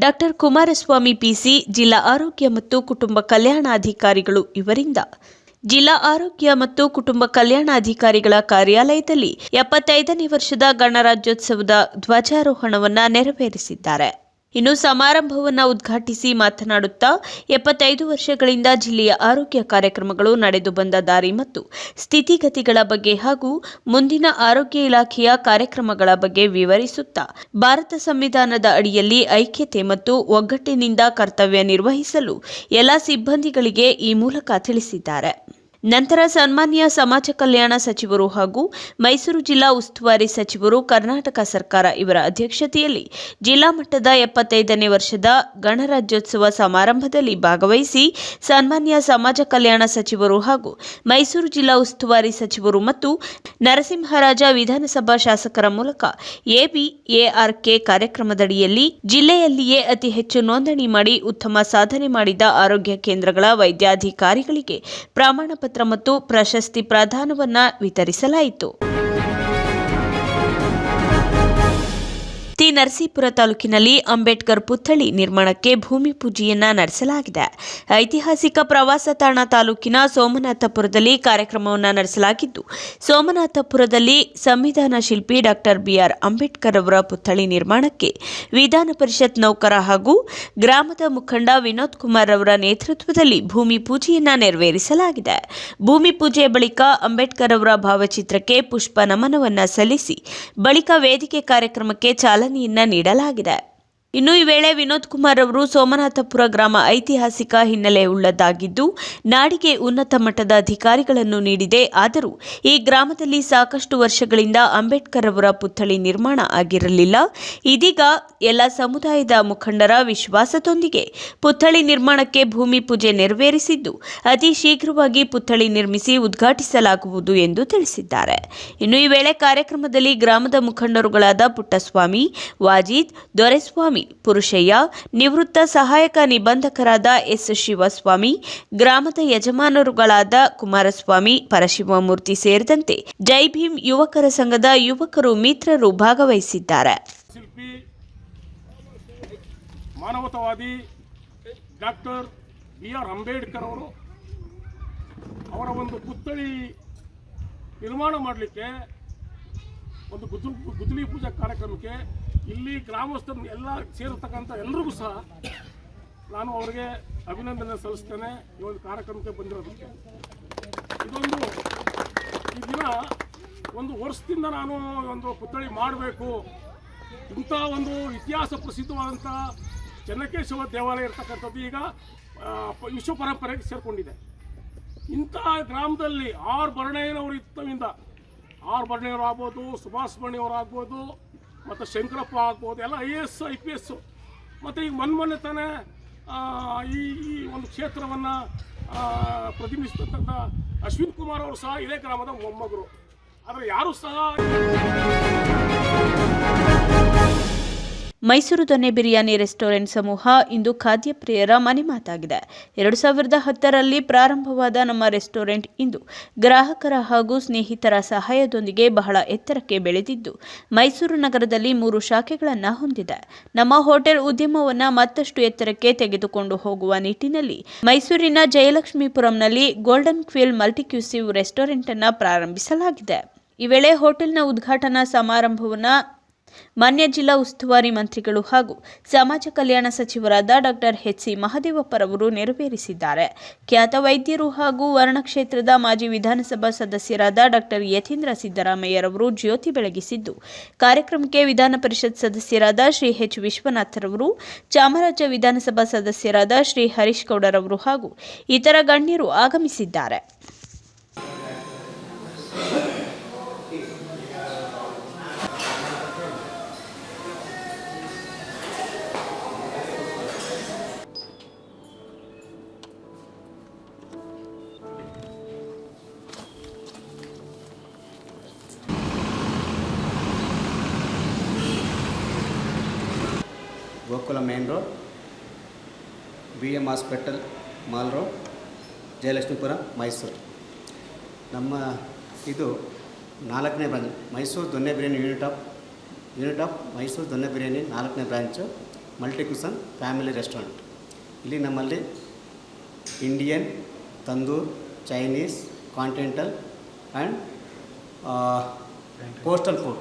Doctor Kumaraswamy PC, ಜಿಲ್ಲಾ ಆರೋಗ್ಯ ಮತ್ತು ಕುಟುಂಬ ಕಲ್ಯಾಣಾಧಿಕಾರಿಗಳು ಇವರಿಂದ ಜಿಲ್ಲಾ ಆರೋಗ್ಯ ಮತ್ತು ಕುಟುಂಬ ಕಲ್ಯಾಣಾಧಿಕಾರಿಗಳ ಕಾರ್ಯಾಲಯದಲ್ಲಿ 75ನೇ ವರ್ಷದ ಗಣರಾಜ್ಯೋತ್ಸವದ ಧ್ವಜಾರೋಹಣವನ್ನು ನೆರವೇರಿಸಿದ್ದಾರೆ. ಇನ್ನು ಸಮಾರಂಭವನ್ನು ಉದ್ಘಾಟಿಸಿ ಮಾತನಾಡುತ್ತಾ 75 ವರ್ಷಗಳಿಂದ ಜಿಲ್ಲೆಯ ಆರೋಗ್ಯ ಕಾರ್ಯಕ್ರಮಗಳು ನಡೆದು ಬಂದ ದಾರಿ ಮತ್ತು ಸ್ಥಿತಿಗತಿಗಳ ಬಗ್ಗೆ ಹಾಗೂ ಮುಂದಿನ ಆರೋಗ್ಯ ಇಲಾಖೆಯ ಕಾರ್ಯಕ್ರಮಗಳ ಬಗ್ಗೆ ವಿವರಿಸುತ್ತಾ ಭಾರತ ಸಂವಿಧಾನದ ಅಡಿಯಲ್ಲಿ ಐಕ್ಯತೆ ಮತ್ತು ಒಗ್ಗಟ್ಟಿನಿಂದ ಕರ್ತವ್ಯ ನಿರ್ವಹಿಸಲು ಎಲ್ಲ ಸಿಬ್ಬಂದಿಗಳಿಗೆ ಈ ಮೂಲಕ ತಿಳಿಸಿದ್ದಾರೆ. ನಂತರ ಸನ್ಮಾನ್ಯ ಸಮಾಜ ಕಲ್ಯಾಣ ಸಚಿವರು ಹಾಗೂ ಮೈಸೂರು ಜಿಲ್ಲಾ ಉಸ್ತುವಾರಿ ಸಚಿವರು ಕರ್ನಾಟಕ ಸರ್ಕಾರ ಇವರ ಅಧ್ಯಕ್ಷತೆಯಲ್ಲಿ ಜಿಲ್ಲಾ ಮಟ್ಟದ 75ನೇ ವರ್ಷದ ಗಣರಾಜ್ಯೋತ್ಸವ ಸಮಾರಂಭದಲ್ಲಿ ಭಾಗವಹಿಸಿ ಸನ್ಮಾನ್ಯ ಸಮಾಜ ಕಲ್ಯಾಣ ಸಚಿವರು ಹಾಗೂ ಮೈಸೂರು ಜಿಲ್ಲಾ ಉಸ್ತುವಾರಿ ಸಚಿವರು ಮತ್ತು ನರಸಿಂಹರಾಜ ವಿಧಾನಸಭಾ ಶಾಸಕರ ಮೂಲಕ ಎಬಿಎಆರ್ಕೆ ಕಾರ್ಯಕ್ರಮದಡಿಯಲ್ಲಿ ಜಿಲ್ಲೆಯಲ್ಲಿಯೇ ಅತಿ ಹೆಚ್ಚು ನೋಂದಣಿ ಮಾಡಿ ಉತ್ತಮ ಸಾಧನೆ ಮಾಡಿದ ಆರೋಗ್ಯ ಕೇಂದ್ರಗಳ ವೈದ್ಯಾಧಿಕಾರಿಗಳಿಗೆ ಪ್ರಮಾಣ ಪತ್ರ ಮತ್ತು ಪ್ರಶಸ್ತಿ ಪ್ರದಾನವನ್ನ ವಿತರಿಸಲಾಯಿತು. ನರಸೀಪುರ ತಾಲೂಕಿನಲ್ಲಿ ಅಂಬೇಡ್ಕರ್ ಪುತ್ಥಳಿ ನಿರ್ಮಾಣಕ್ಕೆ ಭೂಮಿ ಪೂಜೆಯನ್ನ ನಡೆಸಲಾಗಿದೆ. ಐತಿಹಾಸಿಕ ಪ್ರವಾಸ ತಾಣ ತಾಲೂಕಿನ ಸೋಮನಾಥಪುರದಲ್ಲಿ ಕಾರ್ಯಕ್ರಮವನ್ನು ನಡೆಸಲಾಗಿದ್ದು, ಸೋಮನಾಥಪುರದಲ್ಲಿ ಸಂವಿಧಾನ ಶಿಲ್ಪಿ ಡಾಕ್ಟರ್ ಬಿಆರ್ ಅಂಬೇಡ್ಕರ್ ಅವರ ಪುತ್ಥಳಿ ನಿರ್ಮಾಣಕ್ಕೆ ವಿಧಾನ ಪರಿಷತ್ ನೌಕರ ಹಾಗೂ ಗ್ರಾಮದ ಮುಖಂಡ ವಿನೋದ್ ಕುಮಾರ್ ಅವರ ನೇತೃತ್ವದಲ್ಲಿ ಭೂಮಿ ಪೂಜೆಯನ್ನ ನೆರವೇರಿಸಲಾಗಿದೆ. ಭೂಮಿ ಪೂಜೆಯ ಬಳಿಕ ಅಂಬೇಡ್ಕರ್ ಅವರ ಭಾವಚಿತ್ರಕ್ಕೆ ಪುಷ್ಪ ನಮನವನ್ನ ಸಲ್ಲಿಸಿ ಬಳಿಕ ವೇದಿಕೆ ಕಾರ್ಯಕ್ರಮಕ್ಕೆ ಚಾಲನೆ ನೀಡಲಾಗಿದೆ. ಇನ್ನು ಈ ವೇಳೆ ವಿನೋದ್ ಕುಮಾರ್ ಅವರು ಸೋಮನಾಥಪುರ ಗ್ರಾಮ ಐತಿಹಾಸಿಕ ಹಿನ್ನೆಲೆ ಉಳ್ಳದ್ದಾಗಿದ್ದು, ನಾಡಿಗೆ ಉನ್ನತ ಮಟ್ಟದ ಅಧಿಕಾರಿಗಳನ್ನು ನೀಡಿದೆ. ಆದರೂ ಈ ಗ್ರಾಮದಲ್ಲಿ ಸಾಕಷ್ಟು ವರ್ಷಗಳಿಂದ ಅಂಬೇಡ್ಕರ್ ಅವರ ಪುತ್ಥಳಿ ನಿರ್ಮಾಣ ಆಗಿರಲಿಲ್ಲ. ಇದೀಗ ಎಲ್ಲ ಸಮುದಾಯದ ಮುಖಂಡರ ವಿಶ್ವಾಸದೊಂದಿಗೆ ಪುತ್ಥಳಿ ನಿರ್ಮಾಣಕ್ಕೆ ಭೂಮಿ ಪೂಜೆ ನೆರವೇರಿಸಿದ್ದು, ಅತಿ ಶೀಘ್ರವಾಗಿ ಪುತ್ಥಳಿ ನಿರ್ಮಿಸಿ ಉದ್ಘಾಟಿಸಲಾಗುವುದು ಎಂದು ತಿಳಿಸಿದ್ದಾರೆ. ಇನ್ನು ಈ ವೇಳೆ ಕಾರ್ಯಕ್ರಮದಲ್ಲಿ ಗ್ರಾಮದ ಮುಖಂಡರುಗಳಾದ ಪುಟ್ಟಸ್ವಾಮಿ, ವಾಜೀದ್, ದೊರೆಸ್ವಾಮಿ, ಪುರುಷಯ್ಯ, ನಿವೃತ್ತ ಸಹಾಯಕ ನಿಬಂಧಕರಾದ ಎಸ್ ಶಿವಸ್ವಾಮಿ, ಗ್ರಾಮದ ಯಜಮಾನರುಗಳಾದ ಕುಮಾರಸ್ವಾಮಿ, ಪರಶಿವಮೂರ್ತಿ ಸೇರಿದಂತೆ ಜೈ ಭೀಮ್ ಯುವಕರ ಸಂಘದ ಯುವಕರು ಮಿತ್ರರು ಭಾಗವಹಿಸಿದ್ದಾರೆ. ಶಿಲ್ಪಿ ಮಾನವತಾವಾದಿ ಡಾಕ್ಟರ್ ಬಿಆರ್ ಅಂಬೇಡ್ಕರ್ ಅವರು ಅವರ ಒಂದು ಪುತ್ಥಳಿ ನಿರ್ಮಾಣ ಮಾಡಲಿಕ್ಕೆ ಒಂದು ಗುದ್ದಲಿ ಪೂಜಾ ಕಾರ್ಯಕ್ರಮಕ್ಕೆ ಇಲ್ಲಿ ಗ್ರಾಮಸ್ಥರು ಎಲ್ಲ ಸೇರಿರ್ತಕ್ಕಂಥ ಎಲ್ಲರಿಗೂ ಸಹ ನಾನು ಅವರಿಗೆ ಅಭಿನಂದನೆ ಸಲ್ಲಿಸ್ತೇನೆ. ಈ ಒಂದು ಕಾರ್ಯಕ್ರಮಕ್ಕೆ ಬಂದಿರೋದಕ್ಕೆ ಇದೊಂದು ಈ ದಿನ ಒಂದು ವರ್ಷದಿಂದ ನಾನು ಒಂದು ಪುತ್ಥಳಿ ಮಾಡಬೇಕು, ಇಂಥ ಒಂದು ಇತಿಹಾಸ ಪ್ರಸಿದ್ಧವಾದಂಥ ಚೆನ್ನಕೇಶವ ದೇವಾಲಯ ಇರ್ತಕ್ಕಂಥದ್ದು ಈಗ ವಿಶ್ವ ಪರಂಪರೆಗೆ ಸೇರಿಕೊಂಡಿದೆ. ಇಂಥ ಗ್ರಾಮದಲ್ಲಿ ಆರ್ ಬರಣಯ್ಯನವರು ಇತ್ತವಿಂದ ಆರ್ ಬರಣಯ್ಯವರು ಆಗ್ಬೋದು, ಸುಭಾಷ್ ಬಣಿಯವರು ಆಗ್ಬೋದು, ಮತ್ತು ಶಂಕರಪ್ಪ ಆಗ್ಬೋದು, ಎಲ್ಲ IAS IPS, ಮತ್ತು ಈಗ ಮೊನ್ನೆ ತಾನೇ ಈ ಒಂದು ಕ್ಷೇತ್ರವನ್ನು ಪ್ರತಿನಿಧಿಸ್ತಕ್ಕಂಥ ಅಶ್ವಿನ್ ಕುಮಾರ್ ಅವರು ಸಹ ಇದೇ ಗ್ರಾಮದ ಮೊಮ್ಮಗರು. ಆದರೆ ಯಾರೂ ಸಹ ಮೈಸೂರು ದೊನ್ನೆ ಬಿರಿಯಾನಿ ರೆಸ್ಟೋರೆಂಟ್ ಸಮೂಹ ಇಂದು ಖಾದ್ಯ ಪ್ರಿಯರ ಮನೆ ಮಾತಾಗಿದೆ. 2010ರಲ್ಲಿ ಪ್ರಾರಂಭವಾದ ನಮ್ಮ ರೆಸ್ಟೋರೆಂಟ್ ಇಂದು ಗ್ರಾಹಕರ ಹಾಗೂ ಸ್ನೇಹಿತರ ಸಹಾಯದೊಂದಿಗೆ ಬಹಳ ಎತ್ತರಕ್ಕೆ ಬೆಳೆದಿದ್ದು, ಮೈಸೂರು ನಗರದಲ್ಲಿ 3 ಶಾಖೆಗಳನ್ನು ಹೊಂದಿದೆ. ನಮ್ಮ ಹೋಟೆಲ್ ಉದ್ಯಮವನ್ನು ಮತ್ತಷ್ಟು ಎತ್ತರಕ್ಕೆ ತೆಗೆದುಕೊಂಡು ಹೋಗುವ ನಿಟ್ಟಿನಲ್ಲಿ ಮೈಸೂರಿನ ಜಯಲಕ್ಷ್ಮೀಪುರಂನಲ್ಲಿ ಗೋಲ್ಡನ್ ಕ್ವಿಲ್ ಮಲ್ಟಿಕ್ಯೂಸಿವ್ ರೆಸ್ಟೋರೆಂಟ್ ಅನ್ನು ಪ್ರಾರಂಭಿಸಲಾಗಿದೆ. ಈ ವೇಳೆ ಹೋಟೆಲ್ನ ಉದ್ಘಾಟನಾ ಸಮಾರಂಭವನ್ನು ಮಾನ್ಯ ಜಿಲ್ಲಾ ಉಸ್ತುವಾರಿ ಮಂತ್ರಿಗಳು ಹಾಗೂ ಸಮಾಜ ಕಲ್ಯಾಣ ಸಚಿವರಾದ ಡಾಕ್ಟರ್ HC ಮಹದೇವಪ್ಪರವರು ನೆರವೇರಿಸಿದ್ದಾರೆ. ಖ್ಯಾತ ವೈದ್ಯರು ಹಾಗೂ ವರ್ಣ ಕ್ಷೇತ್ರದ ಮಾಜಿ ವಿಧಾನಸಭಾ ಸದಸ್ಯರಾದ ಡಾಕ್ಟರ್ ಯತೀಂದ್ರ ಸಿದ್ದರಾಮಯ್ಯರವರು ಜ್ಯೋತಿ ಬೆಳಗಿಸಿದ್ದು, ಕಾರ್ಯಕ್ರಮಕ್ಕೆ ವಿಧಾನ ಪರಿಷತ್ ಸದಸ್ಯರಾದ ಶ್ರೀ H ವಿಶ್ವನಾಥರವರು, ಚಾಮರಾಜ ವಿಧಾನಸಭಾ ಸದಸ್ಯರಾದ ಶ್ರೀ ಹರೀಶ್ ಗೌಡರವರು ಹಾಗೂ ಇತರ ಗಣ್ಯರು ಆಗಮಿಸಿದ್ದಾರೆ. Gokula main road, BM hospital mall road, Jayalakshmipura, Mysuru. ನಮ್ಮ ಇದು 4ನೇ branch, Mysuru Donne biryani unit of Mysuru Donne biryani 4ನೇ branch. Multi cuisine family restaurant. ಇಲ್ಲಿ ನಮ್ಮಲ್ಲಿ Indian, tandoor, Chinese, continental and coastal food